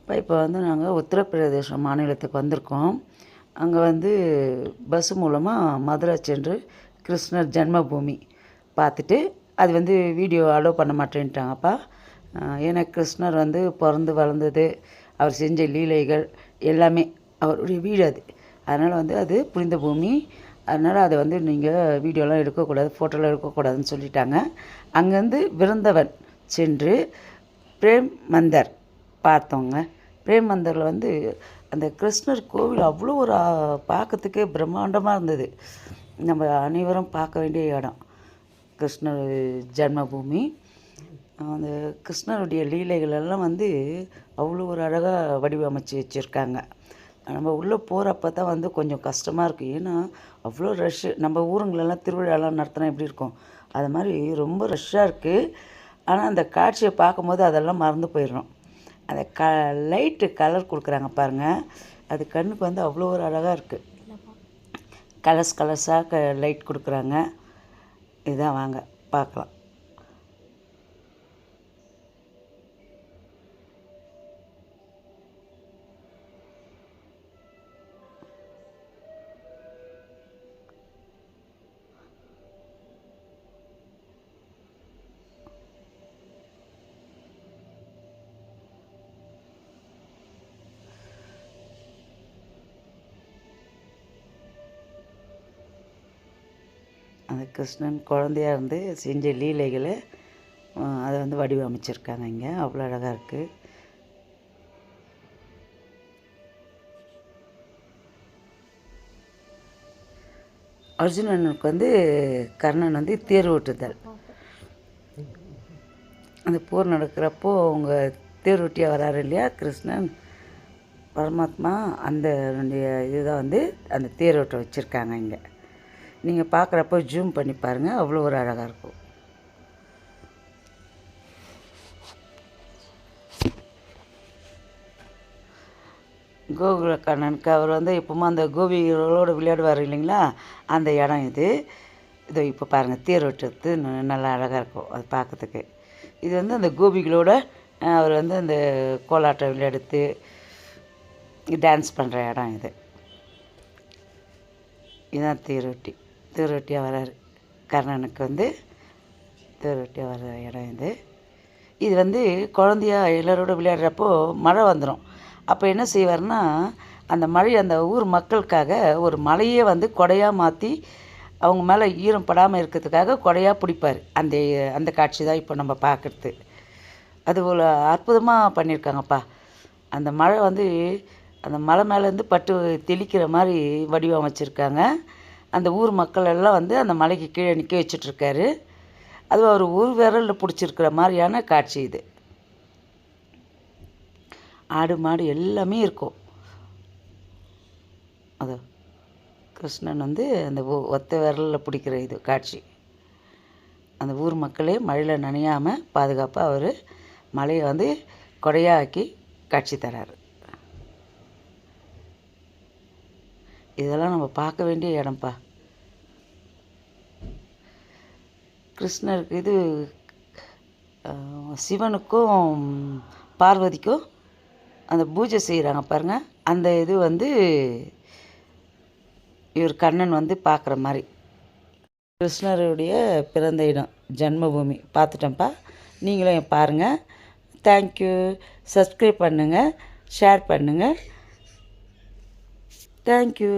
இப்போ வந்து நாங்கள் உத்தரப்பிரதேசம் மாநிலத்துக்கு வந்திருக்கோம். அங்கே வந்து பஸ்ஸு மூலமாக மதுரை சென்று கிருஷ்ணர் ஜென்மபூமி பார்த்துட்டு, அது வந்து வீடியோ அலோவ் பண்ண மாட்டேன்ட்டாங்கப்பா. ஏன்னா கிருஷ்ணர் வந்து பிறந்து வளர்ந்தது, அவர் செஞ்ச லீலைகள் எல்லாமே அவருடைய வீடு அது. அதனால் வந்து அது புனித பூமி. அதனால் அதை வந்து நீங்கள் வீடியோலாம் எடுக்கக்கூடாது, ஃபோட்டோலாம் எடுக்கக்கூடாதுன்னு சொல்லிட்டாங்க. அங்கேருந்து விருந்தவன் சென்று பிரேம் மந்தர் பார்த்தோங்க. பிரேம் மந்தரில் வந்து அந்த கிருஷ்ணர் கோவில் அவ்வளோ ஒரு பார்க்கறதுக்கே பிரம்மாண்டமாக இருந்தது. நம்ம அனைவரும் பார்க்க வேண்டிய இடம் கிருஷ்ணர் ஜென்மபூமி. அந்த கிருஷ்ணருடைய லீலைகள் எல்லாம் வந்து அவ்வளோ ஒரு அழகாக வடிவமைச்சு வச்சுருக்காங்க. நம்ம உள்ளே போகிறப்ப தான் வந்து கொஞ்சம் கஷ்டமாக இருக்குது. ஏன்னா அவ்வளோ ரஷ்ஷு. நம்ம ஊருங்களெல்லாம் திருவிழாலாம் நடத்தினா எப்படி இருக்கும், அது மாதிரி ரொம்ப ரஷ்ஷாக இருக்குது. ஆனால் அந்த காட்சியை பார்க்கும்போது அதெல்லாம் மறந்து போயிடுறோம். அந்த லைட்டு கலர் கொடுக்குறாங்க பாருங்கள், அது கண்ணுக்கு வந்து அவ்வளோ ஒரு அழகாக இருக்குது. கலர்ஸாக லைட் கொடுக்குறாங்க. இதுதான், வாங்க பார்க்கலாம். அந்த கிருஷ்ணன் குழந்தையாக இருந்து செஞ்ச லீலைகளை அதை வந்து வடிவமைச்சிருக்காங்க. இங்கே அவ்வளோ அழகாக இருக்குது. அர்ஜுனனுக்கு வந்து கர்ணன் வந்து தேர் ஓட்டுதல், அந்த போர் நடக்கிறப்போ அவங்க தேர் ஓட்டியாக வராரு இல்லையா கிருஷ்ணன் பரமாத்மா, அந்த இதுதான் வந்து அந்த தேர் ஓட்ட வச்சுருக்காங்க. இங்கே நீங்கள் பார்க்குறப்போ ஜூம் பண்ணி பாருங்கள், அவ்வளோ ஒரு அழகாக இருக்கும். கோகுல கண்ணனுக்கு அவர் வந்து எப்பவுமே அந்த கோபிகளோடு விளையாடுவார் இல்லைங்களா, அந்த இடம் இது. இதோ இப்போ பாருங்கள், தேர் ஓட்டுறது நல்லா அழகாக இருக்கும் அது பார்க்கறதுக்கு. இது வந்து அந்த கோபிகளோட அவர் வந்து அந்த கோலாட்டம் விளையாடுத்து டான்ஸ் பண்ணுற இடம் இது. இதுதான் தேரோட்டியாக வர்றார் கர்ணனுக்கு வந்து தேரோட்டியாக வர்ற இடம் இது. இது வந்து குழந்தையா எல்லோரோட விளையாடுறப்போ மழை வந்துடும். அப்போ என்ன செய்வார்னா, அந்த மழை அந்த ஊர் மக்களுக்காக ஒரு மலையே வந்து கொடையாக மாற்றி அவங்க மேலே ஈரம் படாமல் இருக்கிறதுக்காக கொடையாக பிடிப்பார். அந்த காட்சி தான் இப்போ நம்ம பார்க்குறது. அது ஒரு அற்புதமாக பண்ணியிருக்காங்கப்பா. அந்த மழை வந்து அந்த மலை மேலேருந்து பட்டு தெளிக்கிற மாதிரி வடிவமைச்சிருக்காங்க. அந்த ஊர் மக்கள் எல்லாம் வந்து அந்த மலைக்கு கீழே நிற்க வச்சிட்ருக்காரு. அது ஒரு விரலில் பிடிச்சிருக்கிற மாதிரியான காட்சி இது. ஆடு மாடு எல்லாமே இருக்கும். அது கிருஷ்ணன் வந்து அந்த ஒத்த விரலில் பிடிக்கிற இது காட்சி. அந்த ஊர் மக்களே மழையில் நனையாமல் பாதுகாப்பாக அவர் மலையை வந்து கொடையாக்கி காட்சி தராரு. இதெல்லாம் நம்ம பார்க்க வேண்டிய இடம்ப்பா. கிருஷ்ணருக்கு இது சிவனுக்கும் பார்வதிக்கும் அந்த பூஜை செய்கிறாங்க பாருங்கள், அந்த இது வந்து இவர் கண்ணன் வந்து பார்க்குற மாதிரி. கிருஷ்ணருடைய பிறந்த இடம் ஜென்மபூமி பார்த்துட்டோம்ப்பா. நீங்களும் பாருங்கள். தேங்க்யூ. சப்ஸ்கிரைப் பண்ணுங்கள், ஷேர் பண்ணுங்கள். Thank you.